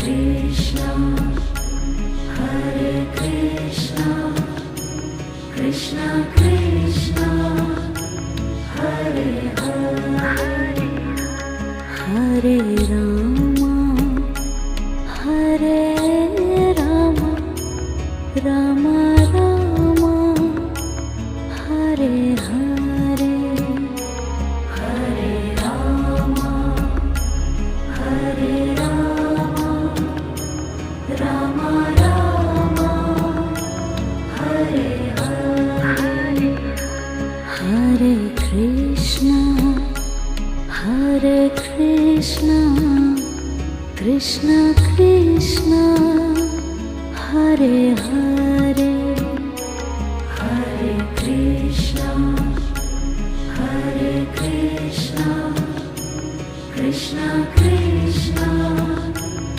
Krishna, Hare Krishna, Krishna Krishna, Hare Hare, Hare Rama, Hare Rama, Rama Rama, Hare Hare, Hare Rama, Hare Rama, Rama Rama, Hare Hare, Hare Krishna, Hare Krishna, Krishna Krishna, Hare Hare, Hare Krishna, Hare Krishna, Krishna Krishna,